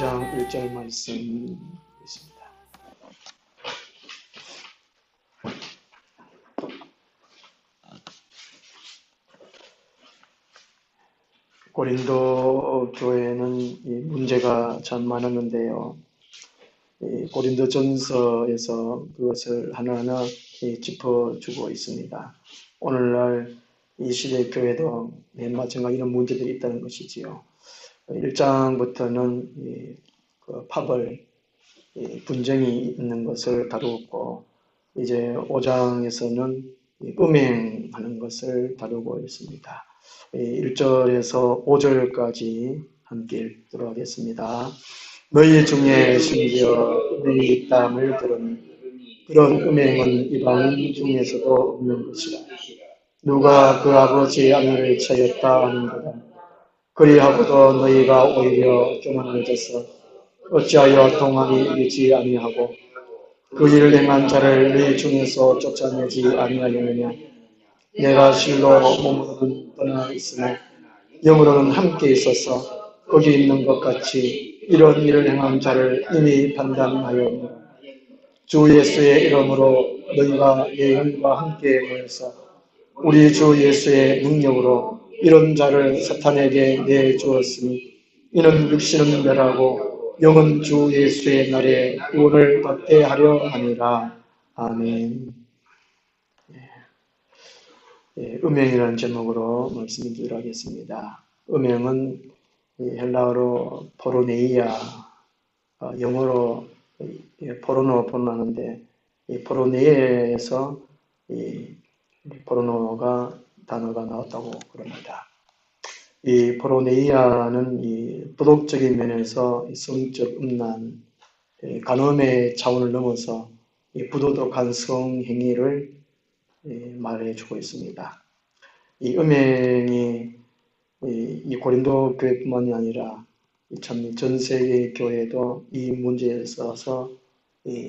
5장 1절 말씀 있습니다. 고린도 교회는 문제가 참 많았는데요. 고린도 전서에서 그것을 하나하나 짚어주고 있습니다. 오늘날 이 시대 교회도 마찬가지 이런 문제들이 있다는 것이지요. 1장부터는 파벌, 분쟁이 있는 것을 다루었고, 이제 5장에서는 음행하는 것을 다루고 있습니다. 1절에서 5절까지 함께 읽도록 하겠습니다. 너희 중에 심지어 음행이 있다함을 들으니 그런 음행은 이방 중에서도 없는 것이라. 누가 그 아버지의 아내를 차였다 하는도다. 그리하고도 너희가 오히려 교만해져서 어찌하여 동안이 이기지 아니하고 그 일을 행한 자를 너희 중에서 쫓아내지 아니하려느냐. 내가 실로 몸으로는 떠나 있으나 영으로는 함께 있어서 거기 있는 것 같이 이런 일을 행한 자를 이미 판단하였노라. 주 예수의 이름으로 너희가 내 영과 함께 모여서 우리 주 예수의 능력으로 이런 자를 사탄에게 내주었으니 이는 육신은 멸하고 영은 주 예수의 날에 구원을 받게 하려 하니라. 아멘. 음행이라는 제목으로 말씀드리도록 하겠습니다. 음행은 헬라어로 포르네이아, 영어로 포르노하는데 포르네이아에서 포르노가 단어가 나왔다고 그럽니다. 이 포르네이아는 이 도덕적인 면에서 성적 음란, 간음의 차원을 넘어서 부도덕한 성행위를 말해주고 있습니다. 이 음행이 이 고린도 교회뿐만이 아니라 참 전 세계 교회도 이 문제에 있어서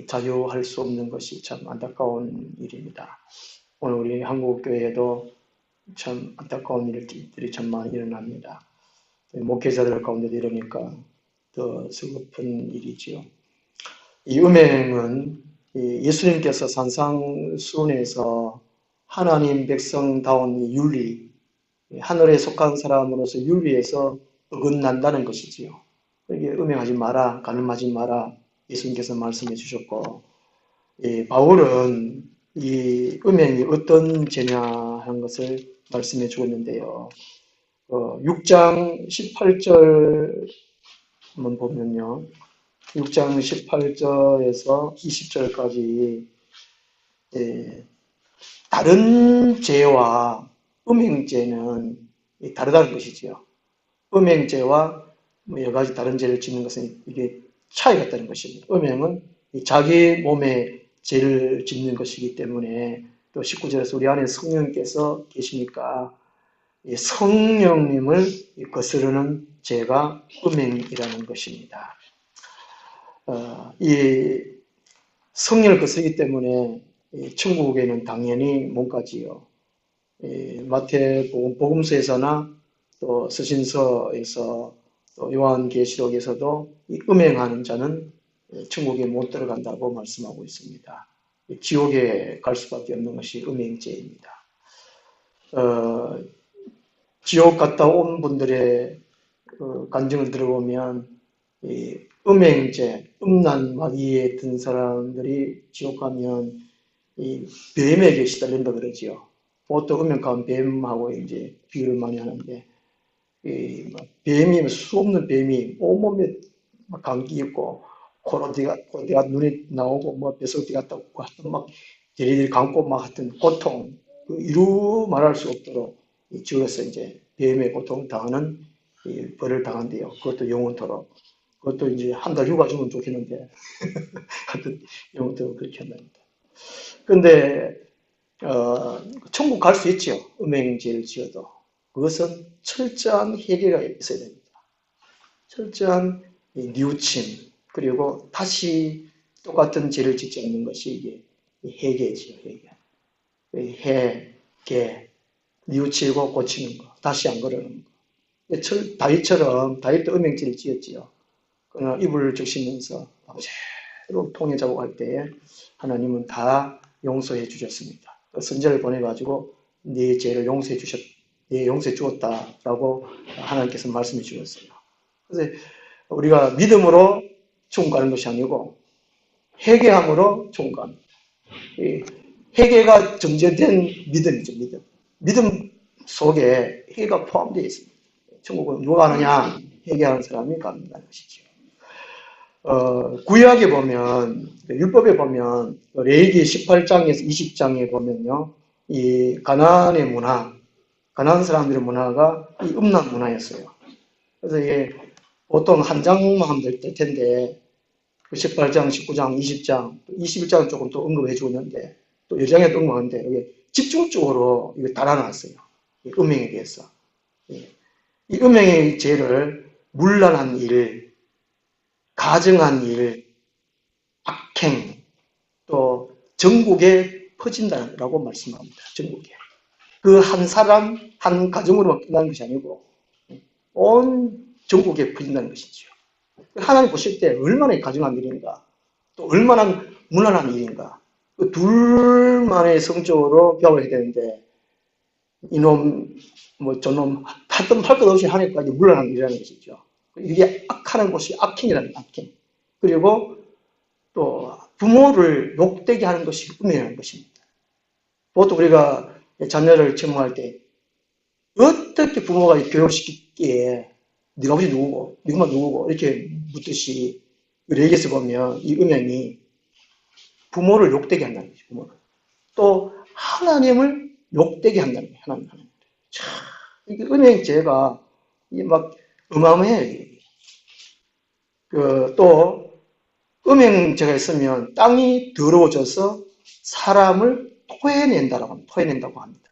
자유할 수 없는 것이 참 안타까운 일입니다. 오늘 우리 한국 교회에도 참 안타까운 일들이 참 많이 일어납니다. 목회자들 가운데도 이러니까 더 슬픈 일이지요. 이 음행은 예수님께서 산상수훈에서 하나님 백성다운 이 윤리, 하늘에 속한 사람으로서 윤리에서 어긋난다는 것이지요. 이게 음행하지 마라, 간음하지 마라 예수님께서 말씀해 주셨고, 바울은 이 음행이 어떤 죄냐 하는 것을 말씀해 주었는데요. 6장 18절 한번 보면요. 6장 18절에서 20절까지 다른 죄와 음행죄는 다르다는 것이지요. 음행죄와 여러 가지 다른 죄를 짓는 것은 이게 차이가 있다는 것입니다. 음행은 자기 몸에 죄를 짓는 것이기 때문에 또 19절에서 우리 안에 성령께서 계시니까 성령님을 거스르는 죄가 음행이라는 것입니다. 이 성령을 거스르기 때문에 천국에는 당연히 못 가지요. 마태복음서에서나 또 서신서에서 또 요한계시록에서도 이 음행하는 자는 천국에 못 들어간다고 말씀하고 있습니다. 지옥에 갈 수밖에 없는 것이 음행죄입니다. 지옥 갔다 온 분들의 간증을 들어보면 이 음행죄, 음란 마귀에 든 사람들이 지옥 가면 이 뱀에게 시달린다 그러지요. 보통 음행 가면 뱀하고 이제 비유를 많이 하는데 이 뱀이 수 없는 뱀이 온몸에 막 감기 있고 코로 뒤가 눈이 나오고 뭐 뱃속 뒤가 떴고 하여튼 막 데리들 감고 막 하여튼 고통 이루 말할 수 없도록 지옥에서 이제 뱀의 고통 당하는 벌을 당한대요. 그것도 영원토록. 그것도 이제 한 달 휴가 주면 좋겠는데 하여튼 영원토록 그렇게 한답니다. 근데 천국 갈 수 있죠. 음행죄를 지어도. 그것은 철저한 회개가 있어야 됩니다. 철저한 뉘우침, 그리고 다시 똑같은 죄를 짓지 않는 것이 이게 회개지요, 회개. 개, 뉘우치고 고치는 거, 다시 안 그러는 거. 다윗도 음행죄를 지었지요. 그러나 입을 적시면서 밤새도록 통에 작업할 때에 하나님은 다 용서해 주셨습니다. 선지자를 보내가지고 네 죄를 네 용서해 주었다라고 하나님께서 말씀해 주셨어요. 그래서 우리가 믿음으로 천국 가는 것이 아니고 회개함으로 천국 갑니다. 회개가 전제된 믿음이죠, 믿음. 믿음 속에 회개가 포함되어 있습니다. 천국은 누가 가느냐? 회개하는 사람이 간다는 것이죠. 구약에 보면, 율법에 보면, 레위기 18장에서 20장에 보면요, 이 가나안의 문화, 가나안 사람들의 문화가 이 음란 문화였어요. 그래서 이게 보통 한 장만 될 텐데, 18장, 19장, 20장, 21장은 조금 더 언급해 주었는데, 또 여장에도 언급하는데, 이게 집중적으로 이거 달아놨어요. 이 음행에 대해서. 이 음행의 죄를 문란한 일, 가증한 일, 악행, 또 전국에 퍼진다라고 말씀합니다. 전국에. 그 한 사람, 한 가정으로만 끝나는 것이 아니고 온 전국에 퍼진다는 것이죠. 하나님 보실 때 얼마나 가증한 일인가, 또 얼마나 무난한 일인가. 그 둘만의 성적으로 배워야 되는데 이놈, 저놈, 하여튼 할 것 없이 하니까 이제 물러나는 일이라는 것이죠. 이게 악하는 것이 악행이라는 악행. 그리고 또 부모를 욕되게 하는 것이 음행이라는 것입니다. 보통 우리가 자녀를 증오할 때 어떻게 부모가 교육시키기에 네가 아버지 누구고, 네 엄마 누구고 이렇게 묻듯이 레위기에서 보면 이 음행이 부모를 욕되게 한다는 거죠. 부모를. 또 하나님을 욕되게 한다는 거예요. 하나님. 참, 이게 음행죄가 막 어마어마해요. 또 음행죄가 있으면 땅이 더러워져서 사람을 토해낸다고 합니다.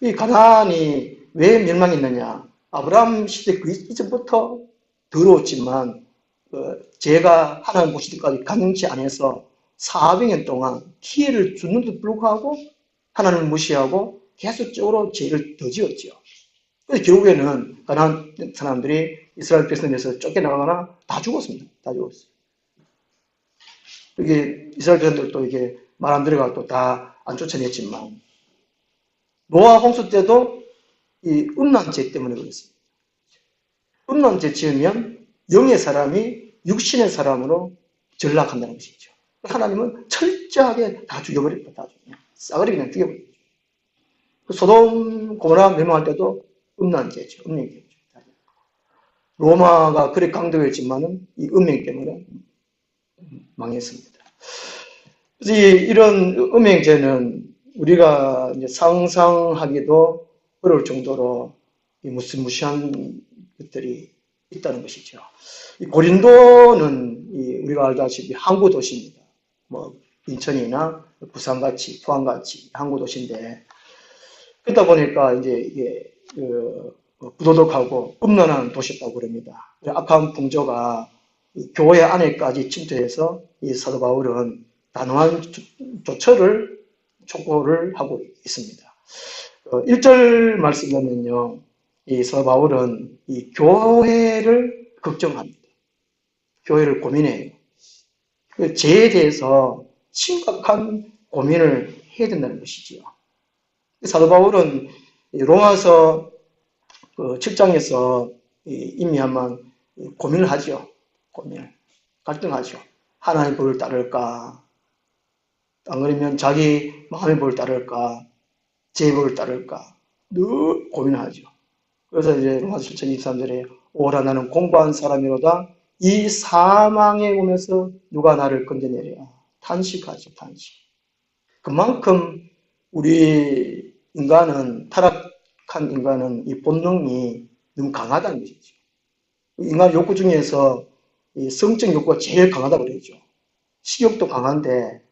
이 가나안이 왜 멸망했느냐? 아브라함 시대 그 이전부터 더러웠지만 죄가 하나님 보실 때까지 감지 안 해서 400년 동안 기회를 줬는데도 불구하고 하나님을 무시하고 계속적으로 죄를 더 지었죠. 그래서 결국에는 가나안 사람들이 이스라엘 백성에서 쫓겨나가거나 다 죽었습니다. 다 죽었어요. 이게 이스라엘 백성들도 이게 말 안 들어가고 또 다 안 쫓아냈지만 노아 홍수 때도 이 음란죄 때문에 그랬습니다. 음란죄 지으면 영의 사람이 육신의 사람으로 전락한다는 것이죠. 하나님은 철저하게 다 죽여버립니다. 다 죽여. 싸그리 그냥 죽여버립니다. 소돔 고모라 멸망할 때도 음란죄죠. 음행죄죠. 로마가 그래 강도였지만은 이 음행 때문에 망했습니다. 그래서 이런 음행죄는 우리가 이제 상상하기도 어려울 정도로 무시무시한 것들이 있다는 것이죠. 이 고린도는 우리가 알다시피 항구 도시입니다. 뭐 인천이나 부산같이 포항같이 항구 도시인데 그러다 보니까 이제 이게 부도덕하고 음란한 도시였다고 그럽니다. 악한 풍조가 교회 안에까지 침투해서 이 사도 바울은 단호한 촉구를 하고 있습니다. 1절 말씀 보면요. 이 사도 바울은 이 교회를 걱정합니다. 교회를 고민해요. 그 죄에 대해서 심각한 고민을 해야 된다는 것이지요. 사도 바울은 로마서 7장에서 이미 한번 고민을 하죠. 갈등하죠. 하나님의 법을 따를까? 안 그러면 자기 마음의 법을 따를까? 제 법을 따를까? 늘 고민하죠. 그래서 이제 로마서 7장 23절에 오라 나는 공부한 사람이로다 이 사망의 몸에서 누가 나를 건져내랴. 탄식하죠. 탄식. 그만큼 우리 인간은 타락한 인간은 이 본능이 너무 강하다는 것이죠. 인간 욕구 중에서 이 성적 욕구가 제일 강하다고 그러죠. 식욕도 강한데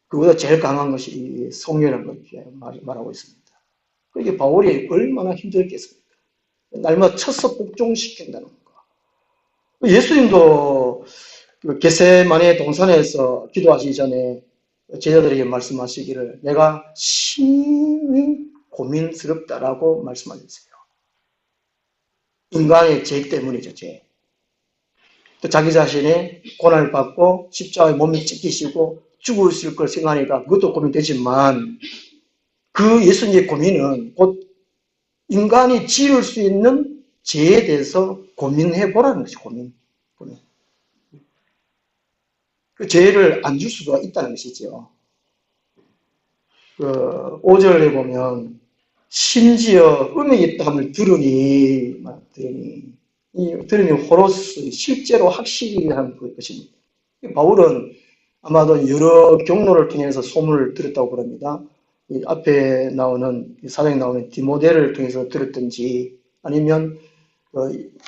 그보다 제일 강한 것이 이 성욕이라는 걸 말하고 있습니다. 이게 바울이 얼마나 힘들겠습니까? 날마다 쳤어 복종시킨다는 거. 예수님도 겟세마네 동산에서 기도하시기 전에 제자들에게 말씀하시기를 내가 심히 고민스럽다라고 말씀하셨어요. 인간의 죄 때문이죠, 죄. 또 자기 자신의 고난을 받고 십자가에 몸을 찢기시고 죽으실 걸 생각하니까 그것도 고민되지만 그 예수님의 고민은 곧 인간이 지을 수 있는 죄에 대해서 고민해 보라는 것이 고민. 그 죄를 안 줄 수가 있다는 것이죠. 그 5절에 보면 심지어 음행이 있다함을 들으니 호로스 실제로 확실히 한 것입니다. 바울은 아마도 여러 경로를 통해서 소문을 들었다고 그럽니다. 이 앞에 나오는 사장에 나오는 디모데를 통해서 들었든지 아니면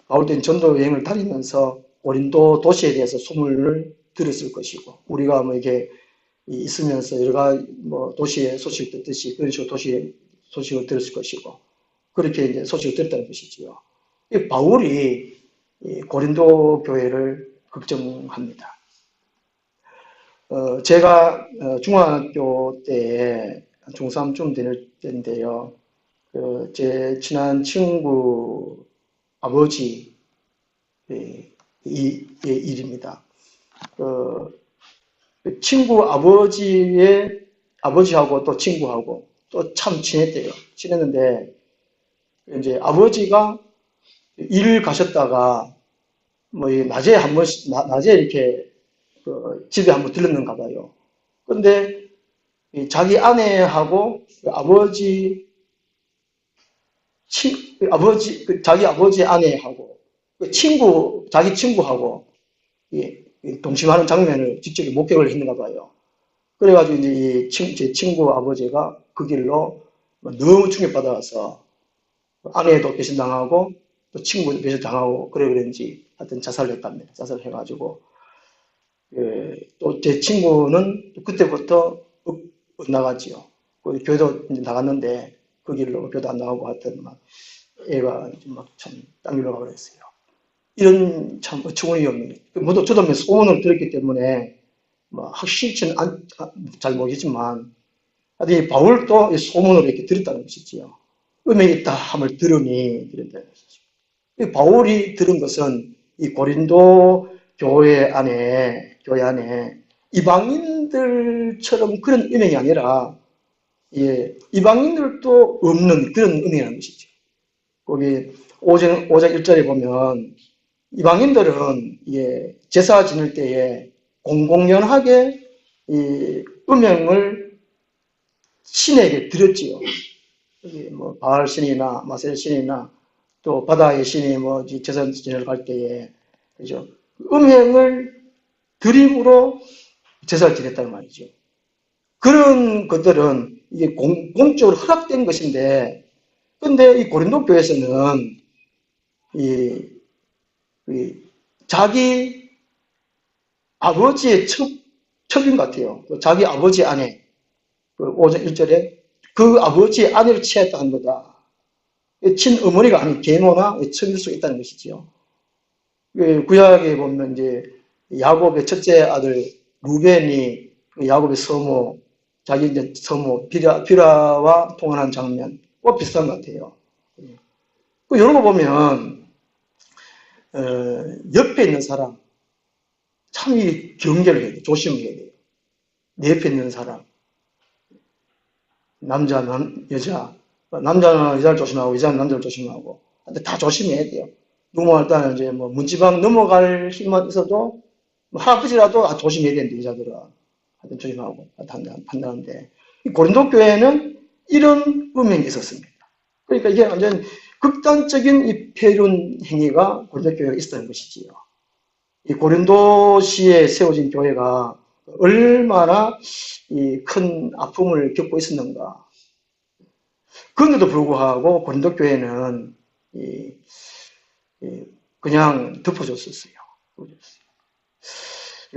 바울 때는 전도 여행을 다니면서 고린도 도시에 대해서 소문을 들었을 것이고 우리가 뭐 이게 있으면서 여러 가지 뭐 도시의 소식 듣듯이 그런 식으로 도시의 소식을 들었을 것이고 그렇게 이제 소식을 들었다는 것이지요. 바울이 고린도 교회를 걱정합니다. 제가 중학교 때 중3쯤 될 때인데요. 제 친한 친구 아버지 이 일입니다. 친구 아버지하고 또 친구하고 또 참 친했대요. 친했는데 이제 아버지가 일 가셨다가 뭐 낮에 한 번씩 낮에 이렇게 집에 한번 들렀는가 봐요. 근데 자기 아내하고 자기 아버지 아내하고 자기 친구하고 동침하는 장면을 직접 목격을 했는가 봐요. 그래가지고 이제 제 친구 아버지가 그 길로 너무 충격받아서 아내도 배신당하고 또 친구도 배신당하고 그런지 하여튼 자살을 했답니다. 자살을 해가지고 또 제 친구는 그때부터 나갔지요. 교회도 이제 나갔는데 그 길로 교회도 안 나가고 하여튼 막 애가 막 참 땅길로 가고 그랬어요. 이런 참 어처구니 없는 모두 저도 소문을 들었기 때문에 뭐 확실치는 잘 모르겠지만 이 바울도 이 소문을 이렇게 들었다는 것이지요. 음행이 있다 함을 들으니 그런다는 것이죠. 이 바울이 들은 것은 이 고린도 교회 안에 이방인들처럼 그런 음행이 아니라 이방인들도 없는 그런 음행이라는 것이죠. 거기 5장 1절에 보면 이방인들은 제사 지낼 때에 공공연하게 이 음행을 신에게 드렸지요. 뭐 바알 신이나 마셀 신이나 또 바다의 신이 뭐 제사 지내러 갈 때에 그죠? 음행을 드림으로 제사를 지냈다는 말이죠. 그런 것들은 이게 공적으로 허락된 것인데, 근데 이 고린도 교회에서는 자기 아버지의 첩인 것 같아요. 자기 아버지 아내, 5장 1절에 그 아버지의 아내를 취했다는 거다. 친어머니가 아닌 계모나 첩일 수 있다는 것이지요. 구약에 보면 이제 야곱의 첫째 아들 루벤이 야곱의 서모, 자기 이제 서모 비라와 통화하는 장면, 꼭 비슷한 것 같아요. 이런 거 보면 옆에 있는 사람 참 경계를 해야 돼요. 조심해야 돼요. 내 옆에 있는 사람, 남자, 여자, 남자는 여자를 조심하고 여자는 남자를 조심하고, 근데 다 조심해야 돼요. 누구 일단은 이제 뭐 문지방 넘어갈 힘만 있어도 뭐 할아버지라도 조심해야 되는데 여자들은 하여튼 조심하고 판단하는데 이 고린도 교회는 이런 음행이 있었습니다. 그러니까 이게 완전 극단적인 이 폐륜 행위가 고린도 교회가 있었던 것이지요. 이 고린도시에 세워진 교회가 얼마나 이 큰 아픔을 겪고 있었는가. 그런데도 불구하고 고린도 교회는 그냥 덮어줬었어요.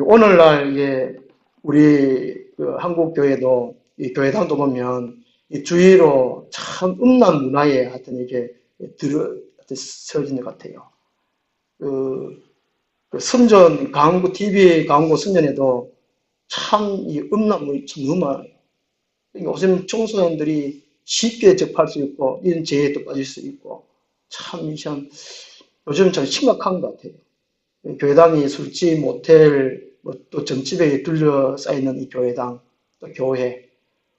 오늘날 우리 한국 교회도 이 교회당도 보면 이 주위로 참 음란 문화에 하여튼 이게 세워진 것 같아요. 선전 광고 TV 광고 선전에도 참 이 음란물이 참 너무 많아요. 그러니까 요즘 청소년들이 쉽게 접할 수 있고 이런 재해에 또 빠질 수 있고 참 요즘 참 심각한 것 같아요. 교회당이 술집, 모텔, 또 점집에 둘러싸이는 이 교회당, 또 교회.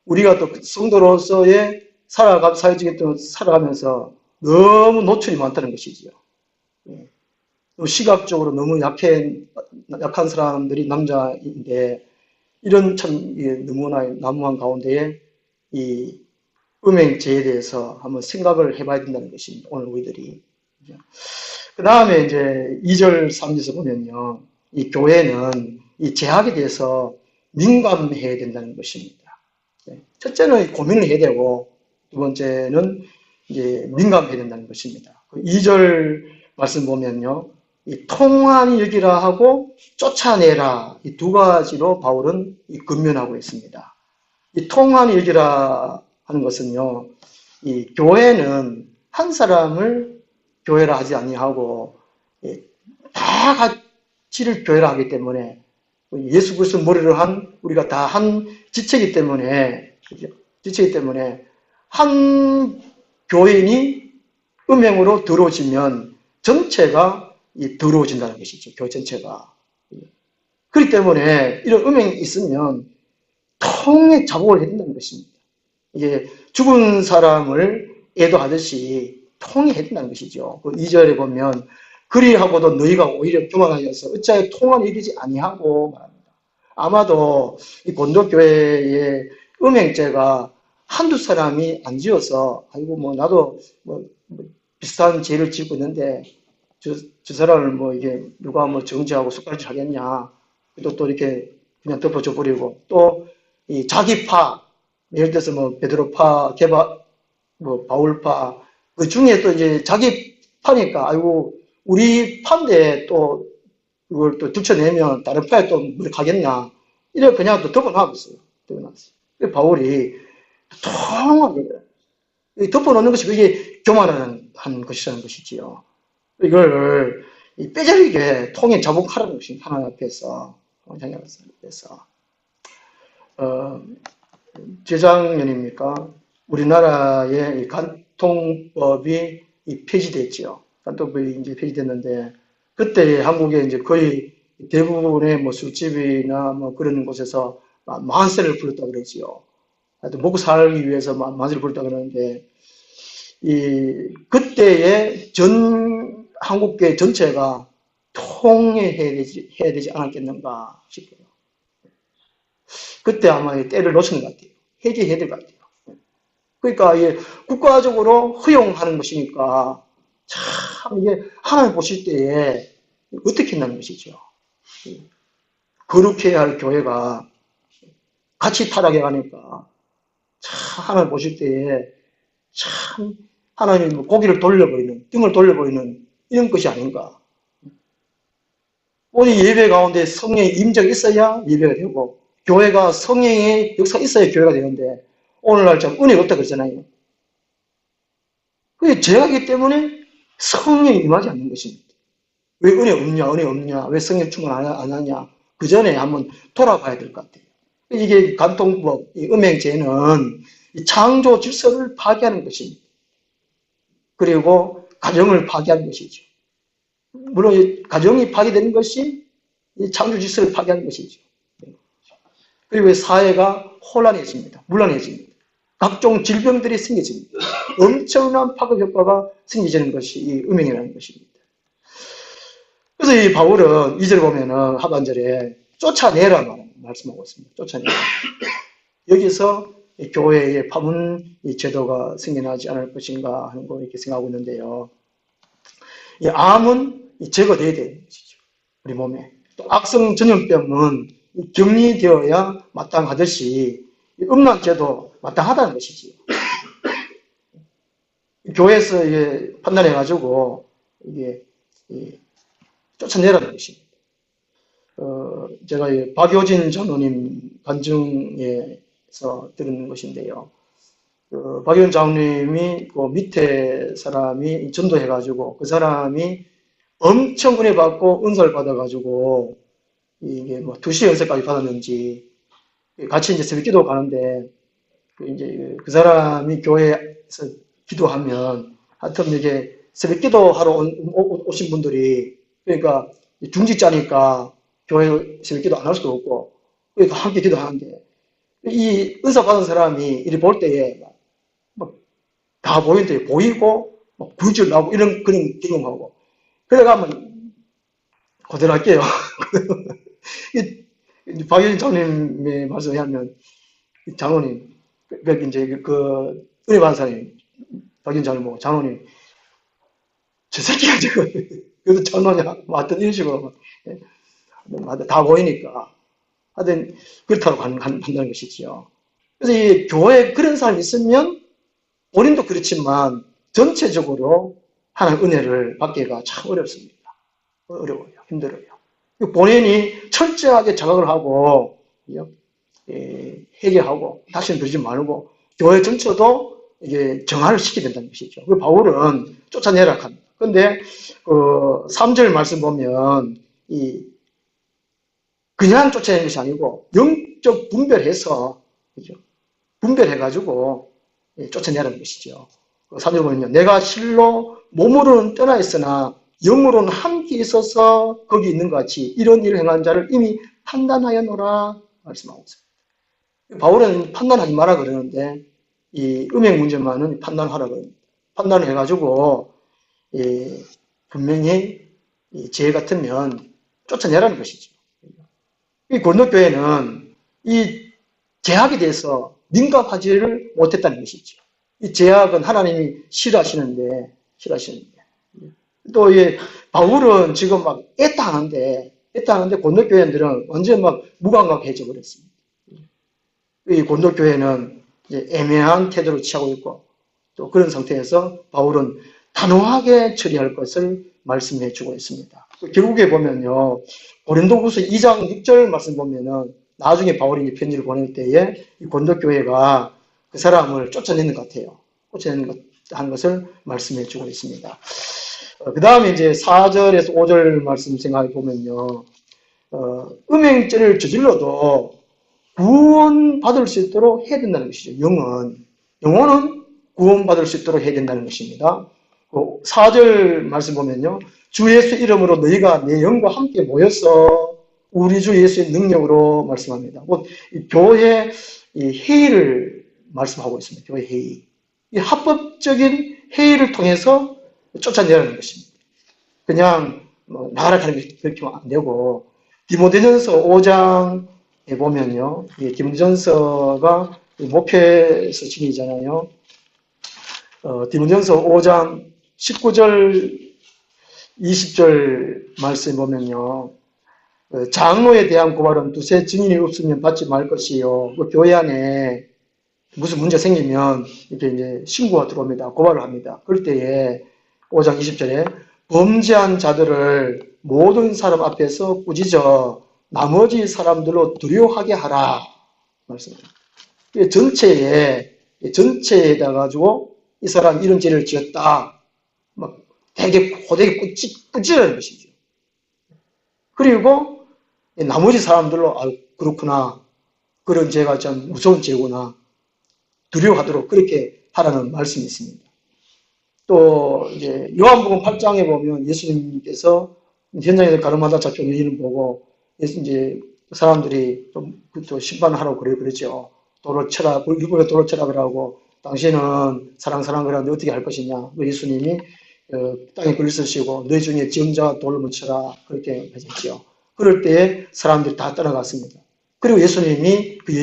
우리가 또 성도로서의 사회적인 또 살아가면서 너무 노출이 많다는 것이지요. 또 시각적으로 너무 약한 사람들이 남자인데, 이런 참 너무나 난무한 가운데에 이 음행죄에 대해서 한번 생각을 해봐야 된다는 것입니다. 오늘 우리들이. 그 다음에 이제 2절, 3절에서 보면요. 이 교회는 이 죄악에 대해서 민감해야 된다는 것입니다. 첫째는 고민을 해야 되고, 두 번째는 이제 민감해야 된다는 것입니다. 2절 말씀 보면요. 이 통한이 여기라 하고 쫓아내라. 이 두 가지로 바울은 근면하고 있습니다. 이 통한이 여기라 하는 것은요. 이 교회는 한 사람을 교회라 하지 아니하고 다 같이를 교회라 하기 때문에 예수 그리스도 머리를 한 우리가 다 한 지체이기 때문에 지체이기 때문에 한 교인이 음행으로 더러워지면 전체가 더러워진다는 것이죠. 교회 전체가. 그렇기 때문에 이런 음행이 있으면 통에 자복을 해야 된다는 것입니다. 이게 죽은 사람을 애도하듯이 통에 해야 된다는 것이죠. 그 2절에 보면 그리하고도 너희가 오히려 교만하여서 어찌하여 통한을 이기지 아니하고 말합니다. 아마도 이 본도교회의 음행죄가 한두 사람이 안 지어서 아이고 뭐 나도 뭐 비슷한 죄를 짓고 있는데 저 사람을 뭐 이게 누가 뭐 정죄하고 숟가락질 하겠냐. 또 이렇게 그냥 덮어줘 버리고 또 이 자기파 예를 들어서 뭐 베드로파, 뭐 바울파 그 중에 또 이제 자기 파니까 아이고 우리 파인데 또 그걸 또 들춰내면 다른 파에 또 가겠냐 이래 그냥 또 덮어놔고 있어요. 덮어놨어요. 바울이 통하게 덮어놓는 것이 그게 교만한 것이라는 것이지요. 이걸 빼자르게 통에 자복하라는 것이 하나님 앞에서 재작년입니까? 우리나라의 간통법이 폐지됐지요. 간통법이 이제 폐지됐는데, 그때 한국에 이제 거의 대부분의 뭐 술집이나 뭐 그런 곳에서 만세를 부렸다 그러지요. 하여튼 먹고 살기 위해서 만세를 부렸다 그러는데, 그때의 한국계 전체가 통해야 되지 않았겠는가 싶어요. 그때 아마 때를 놓친 것 같아요. 해제해야 될 것 같아요. 그러니까 국가적으로 허용하는 것이니까 참 이게 하나님 보실 때에 어떻게 한다는 것이죠. 거룩해야 할 교회가 같이 타락해 가니까 참 하나님 보실 때에 참 하나님 고기를 돌려버리는, 등을 돌려버리는 이런 것이 아닌가. 오늘 예배 가운데 성령의 임재가 있어야 예배가 되고 교회가 성령의 역사가 있어야 교회가 되는데 오늘날 참 은혜가 없다 그러잖아요. 그게 죄악이기 때문에 성령이 임하지 않는 것입니다. 왜 은혜 없냐, 은혜 없냐, 왜 성령 충만 안 하냐. 그 전에 한번 돌아봐야 될 것 같아요. 이게 간통법, 이 음행죄는 창조 질서를 파괴하는 것입니다. 그리고 가정을 파괴하는 것이죠. 물론 가정이 파괴되는 것이 창조 질서를 파괴하는 것이죠. 그리고 사회가 혼란해집니다. 문란해집니다. 각종 질병들이 생겨집니다. 엄청난 파급 효과가 생기는 것이 이 음행이라는 것입니다. 그래서 이 바울은 2절 보면은 하반절에 쫓아내라 말씀하고 있습니다. 쫓아내라. 여기서 교회에 파문 제도가 생겨나지 않을 것인가 하는 거 이렇게 생각하고 있는데요. 이 암은 제거돼야 되는 것이죠. 우리 몸에. 또 악성 전염병은 격리되어야 마땅하듯이 음란죄도 마땅하다는 것이지요. 교회에서 판단해가지고 이게 쫓아내라는 것입니다. 제가 박효진 장로님 간증에서 들은 것인데요. 박효진 장로님이 그 밑에 사람이 전도해가지고 그 사람이 엄청 은혜 받고 은사를 받아가지고 이게 뭐 2시에 은사까지 받았는지 같이 이제 새벽 기도 가는데 이제 그 사람이 교회에서 기도하면 하여튼 이게 새벽 기도 하러 오신 분들이 그러니까 중직자니까 교회 새벽 기도 안 할 수도 없고, 그러니까 함께 기도하는데, 이 은사 받은 사람이 이리 볼 때에 다 보이는데 보이고, 굴줄 나고 이런 그런 경험하고. 그래가면, 그대로 할게요. 박윤 장님의 말씀에 하면, 장로님, 이제 은혜 받은 사람이, 박윤 장님 보고, 장로님, 저 새끼가 지금, 그래도 장로냐, 어떤 이런 식으로, 다 보이니까. 하여튼, 그렇다고 한다는 것이지요. 그래서 이 교회에 그런 사람이 있으면, 본인도 그렇지만, 전체적으로 하나님 은혜를 받기가 참 어렵습니다. 어려워요. 힘들어요. 본인이 철저하게 자각을 하고, 해결하고, 다시는 그러지 말고, 교회 전체도 이게 정화를 시켜야 된다는 것이죠. 그 바울은 쫓아내라 합니다. 근데, 3절 말씀 보면, 그냥 쫓아내는 것이 아니고, 영적 분별해서, 그죠? 분별해가지고, 쫓아내라는 것이죠. 3절 보면요. 내가 실로 몸으로는 떠나 있으나, 영으로는 함께 있어서 거기 있는 것 같이 이런 일을 행한 자를 이미 판단하여노라 말씀하고 있습니다. 바울은 판단하지 마라 그러는데 이 음행 문제만은 판단하라 그럽니다. 판단을 해가지고 분명히 죄 같으면 쫓아내라는 것이죠. 이 고린도교회는 이 죄악에 대해서 민감하지를 못했다는 것이죠. 이 죄악은 하나님이 싫어하시는데 또, 바울은 지금 막 애타하는데 고린도교회들은 완전 막 무감각해져 버렸습니다. 이 고린도교회는 애매한 태도를 취하고 있고, 또 그런 상태에서 바울은 단호하게 처리할 것을 말씀해 주고 있습니다. 결국에 보면요, 고린도후서 2장 6절 말씀 보면은, 나중에 바울이 편지를 보낼 때에 이 고린도교회가 그 사람을 쫓아내는 것 같아요. 하는 것을 말씀해 주고 있습니다. 그 다음에 이제 4절에서 5절 말씀 생각해 보면요. 음행죄를 저질러도 구원받을 수 있도록 해야 된다는 것이죠. 영혼은 구원받을 수 있도록 해야 된다는 것입니다. 4절 말씀 보면요. 주 예수 이름으로 너희가 내 영과 함께 모여서 우리 주 예수의 능력으로 말씀합니다. 이 교회 회의를 말씀하고 있습니다. 교회 회의. 이 합법적인 회의를 통해서 쫓아내라는 것입니다. 그냥 나가라는 게 그렇게 안 되고 디모데전서 5장에 보면요. 디모데전서가 목회에서 진이잖아요. 디모데전서 5장 19절 20절 말씀 보면요. 장로에 대한 고발은 두세 증인이 없으면 받지 말 것이요. 그 교회 안에 무슨 문제 생기면 이렇게 이제 신고가 들어옵니다. 고발을 합니다. 그럴 때에 5장 20절에 범죄한 자들을 모든 사람 앞에서 꾸짖어 나머지 사람들로 두려워하게 하라 말씀입니다. 전체에다 가지고 이 사람 이런 죄를 지었다. 막 되게 고되게 꾸짖으라는 것이죠. 그리고 나머지 사람들로 그렇구나. 그런 죄가 참 무서운 죄구나. 두려워하도록 그렇게 하라는 말씀이 있습니다. 또 이제 요한복음 8장에 보면 예수님께서 현장에서 가늠하다 잡힌 여인을 보고 이제 사람들이 또 심판하라고 그러죠. 돌을 쳐라, 일부러 돌을 쳐라 그러고 당신은 사랑 그러는데 어떻게 할 것이냐. 예수님이 땅에 글을 쓰시고 너희 중에 지음자가 돌을 묻혀라 그렇게 하셨죠. 그럴 때 사람들이 다 떠나갔습니다. 그리고 예수님이 그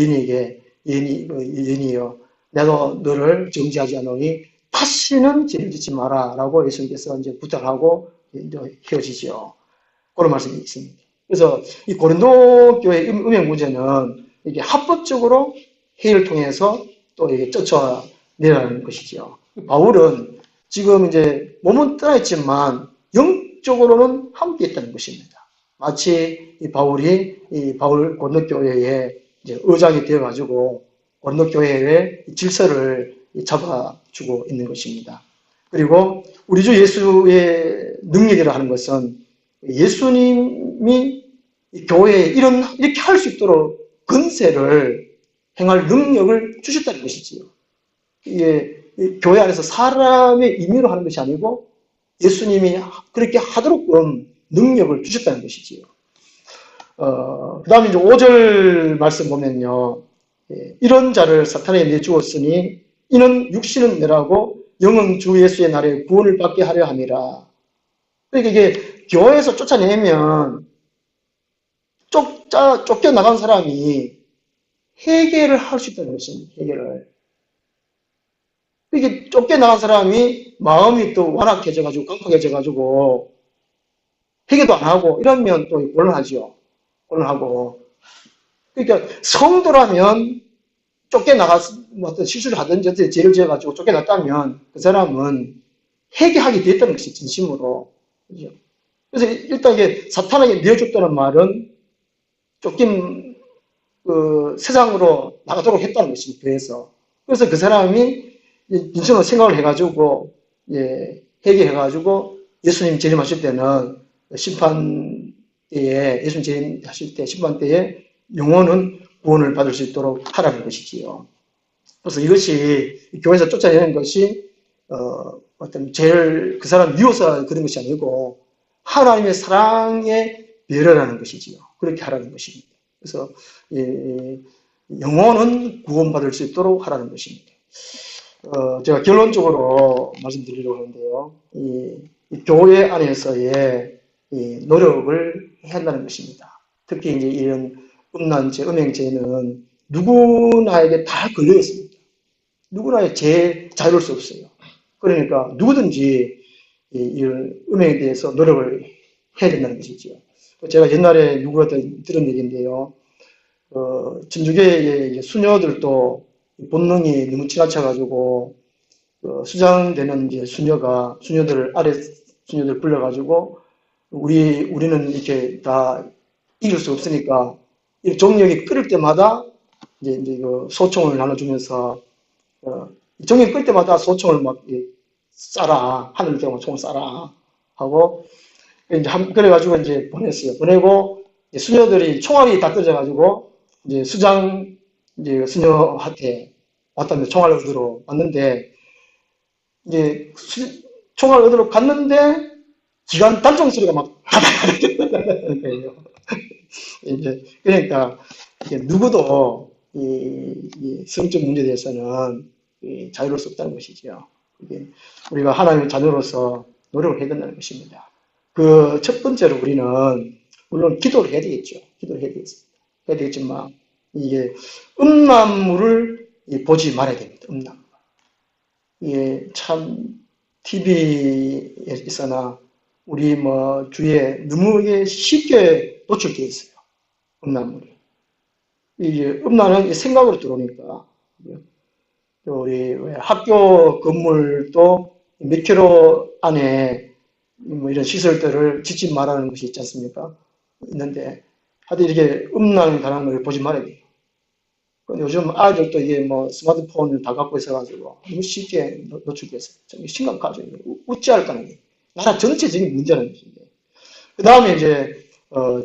여인이요. 내가 너를 정죄하지 않으니 다시는 죄를 짓지 마라 라고 예수님께서 이제 부탁하고 헤어지죠. 그런 말씀이 있습니다. 그래서 이 고린도 교회 음행 문제는 이게 합법적으로 회의를 통해서 또 이게 쫓아내라는 것이죠. 바울은 지금 이제 몸은 떠나있지만 영적으로는 함께 있다는 것입니다. 마치 이 바울 고린도 교회의 이제 의장이 되어가지고 고린도 교회의 질서를 잡아주고 있는 것입니다. 그리고 우리 주 예수의 능력이라 하는 것은 예수님이 교회에 이렇게 할 수 있도록 권세를 행할 능력을 주셨다는 것이지요. 이게 교회 안에서 사람의 임의로 하는 것이 아니고 예수님이 그렇게 하도록 능력을 주셨다는 것이지요. 그 다음에 이제 5절 말씀 보면요. 이런 자를 사탄에게 내주었으니 이는 육신은 멸하고 영은 주 예수의 날에 구원을 받게 하려 함이라. 그러니까 이게 교회에서 쫓아내면 쫓겨나간 사람이 회개를 할 수 있다는 것입니다. 회개를. 이게 쫓겨나간 사람이 마음이 또 완악해져가지고 강팍해져가지고 회개도 안 하고 이러면 또 곤란하지요. 곤란하고. 그러니까 성도라면 쫓겨나가서 뭐 어떤 실수를 하든지 어떤 죄를 지어가지고 쫓겨났다면 그 사람은 회개하게 됐다는 것이 진심으로. 그죠? 그래서 일단 이게 사탄에게 내어줬다는 말은 쫓긴 세상으로 나가도록 했다는 것입니다. 그래서 그 사람이 인생을 생각을 해가지고 회개해가지고 예수님 재림하실 때는 심판 때에 예수님 재림하실 때 심판 때에 영혼은 구원을 받을 수 있도록 하라는 것이지요. 그래서 이것이 교회에서 쫓아내는 것이 어떤 죄를 그 사람 미워서 그런 것이 아니고 하나님의 사랑의 배려라는 것이지요. 그렇게 하라는 것입니다. 그래서 영혼은 구원받을 수 있도록 하라는 것입니다. 제가 결론적으로 말씀드리려고 하는데요. 이 교회 안에서의 노력을 해야 한다는 것입니다. 특히 이제 이런 음란죄, 음행죄는 누구나에게 다 걸려 있습니다. 누구나 자유로울 수 없어요. 그러니까 누구든지 이런 음행에 대해서 노력을 해야 된다는 것이죠. 제가 옛날에 누구한테 들은 얘기인데요. 천주교의 수녀들도 본능이 너무 지나쳐가지고 수장되는 이제 수녀들 아래 수녀들 불러가지고 우리는 이렇게 다 이길 수 없으니까 이 정력이 끓을 때마다 이제 그 소총을 나눠주면서 정력이 끓을 때마다 소총을 막 쏴라 하늘 대고 총을 쏴라 하고 이제 그래가지고 이제 보냈어요. 보내고 수녀들이 총알이 다 떨어져가지고 이제 이제 수녀한테 왔다면 총알 얻으러 왔는데 이제 총알 얻으러 갔는데 기관 단총 소리가 막 다다다다다다는 거예요. 이제 그러니까 누구도 이 성적 문제에 대해서는 자유로울 수 없다는 것이죠. 우리가 하나님의 자녀로서 노력을 해야 된다는 것입니다. 그 첫 번째로 우리는 물론 기도를 해야 되겠죠. 기도를 해야 되겠습니다. 해야 되겠지만 이게 음란물을 보지 말아야 됩니다. 음란물. 이게 참 TV에 있어나 우리 뭐 주위에 너무 쉽게 노출되어 있어요. 음란물이. 이게 음란은 생각으로 들어오니까 또 우리 학교 건물도 몇 킬로 안에 뭐 이런 시설들을 짓지 말라는 것이 있지 않습니까? 있는데 하여튼 이렇게 음란 관한 걸 보지 말아야 돼요. 요즘 아이들도 이게 뭐 스마트폰을 다 갖고 있어가지고 너무 쉽게 노출돼서 좀 심각하죠. 어찌할 까는 나라 전체적인 문제라는 것인데. 그 다음에 이제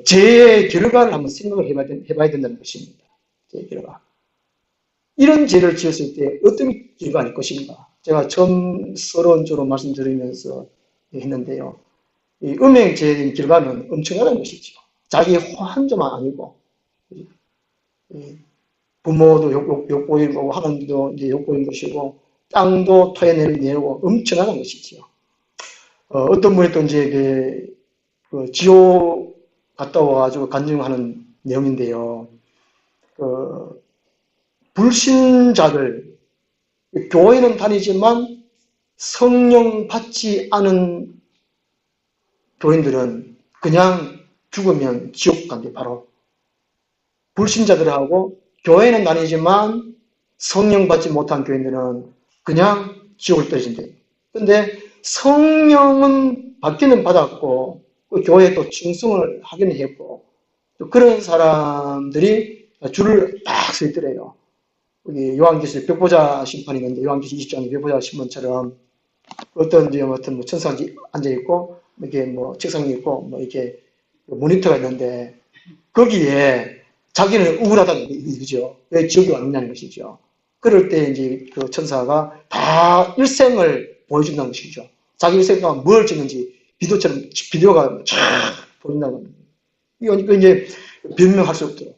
죄의 결과를 한번 생각을 해봐야 된다는 것입니다. 죄의 결과. 이런 죄를 지었을 때 어떤 결과가 될 것인가. 제가 처음 서론적으로 말씀드리면서 했는데요. 이 음행죄의 결과는 엄청나는 것이죠. 자기 한조만 아니고 부모도 욕보인 거고 하나님도 이제 욕보인 것이고 땅도 토해내고 엄청나는 것이죠. 어떤 분이 또 이제 그 지옥 갔다 와가지고 간증하는 내용인데요. 불신자들 교회는 다니지만 성령 받지 않은 교인들은 그냥 죽으면 지옥 간대 바로. 불신자들하고 교회는 다니지만 성령 받지 못한 교인들은 그냥 지옥을 떨어진대요. 근데 성령은 받기는 받았고 그 교회에 또 충성을 하기는 했고 또 그런 사람들이 줄을 딱 서 있더래요. 여기 요한계시록 벽보자 심판이 있는데 요한계시록 20장 벽보자 심판처럼 어떤 뭐 천사가 앉아있고 이렇게 뭐 책상이 있고 뭐 이렇게 모니터가 있는데 거기에 자기는 우울하다는 거죠. 왜 지옥에 왔느냐는 것이죠. 그럴 때 이제 그 천사가 다 일생을 보여준다는 것이죠. 자기 일생 동안 뭘 짓는지 비디오처럼, 비디오가 쫙 보인다고 합니다. 이거 이제 변명할 수 없도록.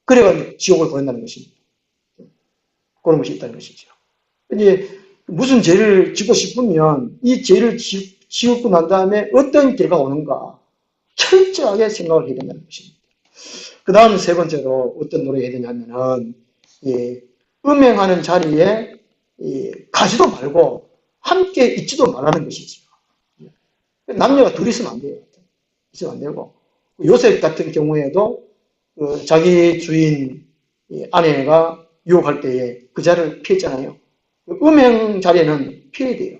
그래가 지옥을 보낸다는 것입니다. 그런 것이 있다는 것이죠. 이제 무슨 죄를 짓고 싶으면 이 죄를 지었고 난 다음에 어떤 결과가 오는가 철저하게 생각을 해야 된다는 것입니다. 그 다음 세 번째로 어떤 노력을 해야 되냐면은, 음행하는 자리에 가지도 말고 함께 있지도 말라는 것이죠. 남녀가 둘이 있으면 안 돼요. 있으면 안 되고. 요셉 같은 경우에도 자기 주인 아내가 유혹할 때에 그 자리를 피했잖아요. 음행 자리에는 피해야 돼요.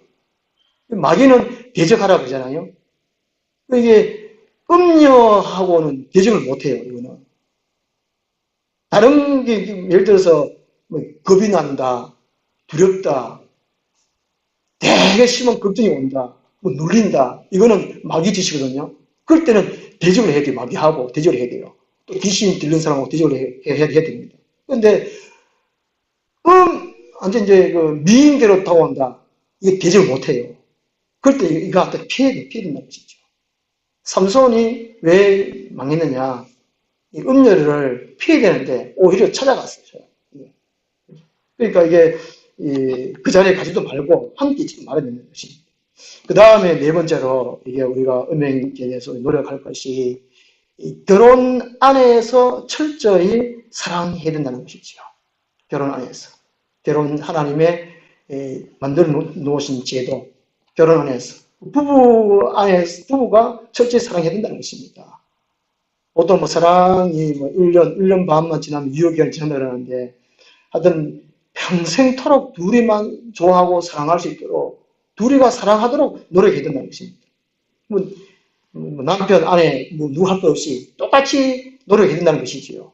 마귀는 대적하라 그러잖아요. 이게 음녀하고는 대적을 못해요. 이거는 다른 게 예를 들어서 뭐 겁이 난다, 두렵다, 되게 심한 걱정이 온다, 뭐 눌린다. 이거는 마귀 짓이거든요. 그럴 때는 대적을 해야 돼요. 마귀하고 대적을 해야 돼요. 또 귀신이 들린 사람하고 대적을 해야 됩니다. 그런데 완전 이제 그 미인대로 다가온다. 이게 대적을 못해요. 그럴 때 이거 갖다 피해야 된다는 것이죠. 삼손이 왜 망했느냐? 이 음녀를 피해야 되는데 오히려 찾아갔어요. 그러니까 이게 그 자리에 가지도 말고 함께 있지도 말아야 되는 것입니다. 그 다음에 네 번째로 이게 우리가 음행에 대해서 노력할 것이 결혼 안에서 철저히 사랑해야 된다는 것이죠. 결혼 안에서. 결혼 하나님의 만들어 놓으신 제도, 결혼 안에서. 부부가 철저히 사랑해야 된다는 것입니다. 보통 뭐 사랑이 뭐 1년 반만 지나면 유효기간이 지난다 그러는데 하여튼 평생토록 둘이만 좋아하고 사랑할 수 있도록 둘이가 사랑하도록 노력해야 된다는 것입니다. 뭐 남편, 아내, 누구 할 것 없이 똑같이 노력해야 된다는 것이지요.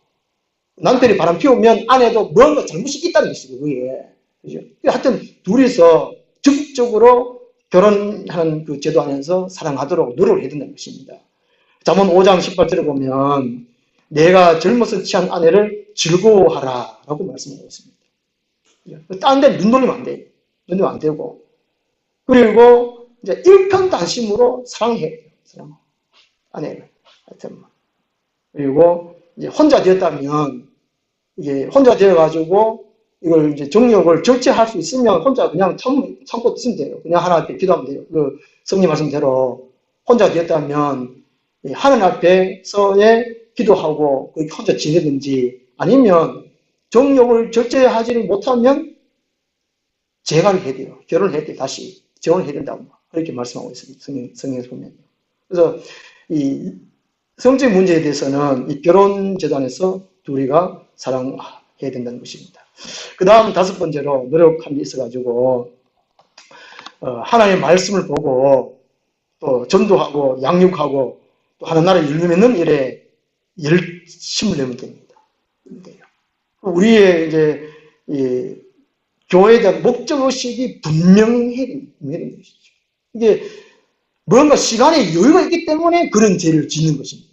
남편이 바람 피우면 아내도 뭔가 잘못이 있다는 것이죠, 그게. 그죠? 하여튼, 둘이서 적극적으로 결혼하는 그 제도 안에서 사랑하도록 노력을 해야 된다는 것입니다. 잠언 5장 18절에 보면, 내가 젊어서 취한 아내를 즐거워하라, 라고 말씀하고 있습니다. 딴 데 눈 돌리면 안 돼요. 눈 돌리면 안 되고. 그리고, 이제 일편단심으로 사랑해야 돼요. 사랑. 아내를. 하여튼. 그리고, 이제 혼자 되었다면, 이게 혼자 되어가지고, 이걸 이제 정욕을 절제할 수 있으면 혼자 그냥 참고 있으면 돼요. 그냥 하나님 앞에 기도하면 돼요. 그 성님 말씀대로 혼자 되었다면, 하나님 앞에서의 기도하고, 혼자 지내든지, 아니면 정욕을 절제하지를 못하면 재가를 해야 돼요. 결혼을 해야 돼요. 다시. 재혼을 해야 된다고. 그렇게 말씀하고 있습니다. 성경에서 보면. 그래서 이 성적 문제에 대해서는 이 결혼 재단에서 둘이가 사랑해야 된다는 것입니다. 그 다음 다섯 번째로 노력한 게 있어가지고, 하나님의 말씀을 보고 또 전도하고 양육하고 또 하나님 나라를 이루는 일에 열심을 내면 됩니다. 우리의 이제 이 교회에 대한 목적의식이 분명해야 되는 것이죠. 이게 뭔가 시간에 여유가 있기 때문에 그런 죄를 짓는 것입니다.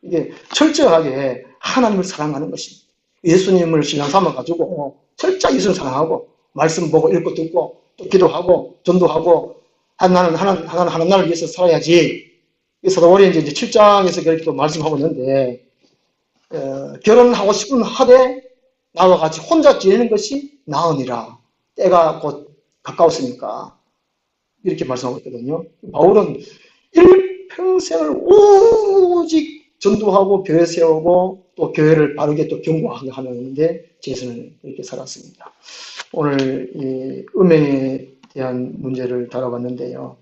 이게 철저하게 하나님을 사랑하는 것입니다. 예수님을 신앙 삼아가지고 철저히 예수님을 사랑하고 말씀 보고 읽고 듣고 또 기도하고 전도하고 하나님 나라를 위해서 살아야지. 사도월이 이제 7장에서 그렇게 또 말씀하고 있는데 결혼하고 싶은 하되 나와 같이 혼자 지내는 것이 나으니라. 때가 곧 가까웠으니까 이렇게 말씀하고 있거든요. 바울은 일평생을 오직 전도하고 교회 세우고 또 교회를 바르게 또 경고하게 하는데 제수는 이렇게 살았습니다. 오늘 이 음행에 대한 문제를 다뤄봤는데요.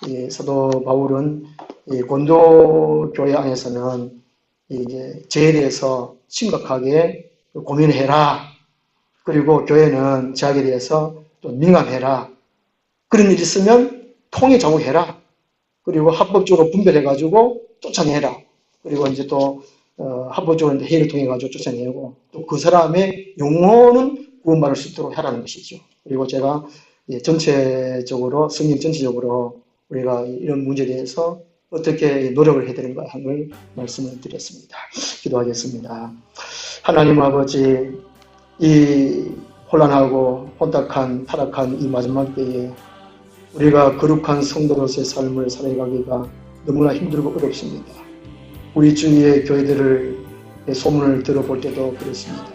이 사도 바울은 이 고린도 교회 안에서는 이제 죄에 대해서 심각하게 고민해라. 그리고 교회는 죄악에 대해서 또 민감해라. 그런 일이 있으면 통해 자국해라. 그리고 합법적으로 분별해가지고 쫓아내라. 그리고 이제 또 합법적으로 회의를 통해가지고 쫓아내고 또 그 사람의 영혼은 구원받을 수 있도록 하라는 것이죠. 그리고 제가 전체적으로 성경 전체적으로 우리가 이런 문제에 대해서 어떻게 노력을 해야 되는가 하는 걸 말씀을 드렸습니다. 기도하겠습니다. 하나님 아버지, 이 혼란하고 혼탁한 타락한 이 마지막 때에 우리가 거룩한 성도로서의 삶을 살아가기가 너무나 힘들고 어렵습니다. 우리 주위의 교회들을 소문을 들어볼 때도 그렇습니다.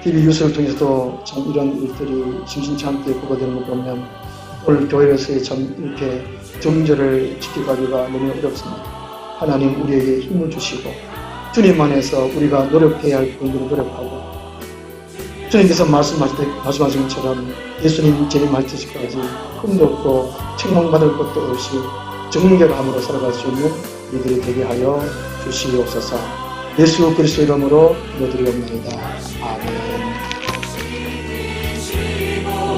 TV 뉴스를 통해서도 참 이런 일들이 심심치 않게 보고되는 거 보면 오늘 교회에서의 참 이렇게 정절을 지켜가기가 너무 어렵습니다. 하나님 우리에게 힘을 주시고 주님 안에서 우리가 노력해야 할 부분들을 노력하고 주님께서 말씀하신 것처럼 예수님 재림할 때까지 흠도 없고 책망받을 것도 없이 정결함으로 살아갈 수 있는 이들이 되게 하여 주시옵소서. 예수 그리스도 이름으로 기도드리옵나이다. 아멘.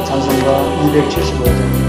찬송가 275장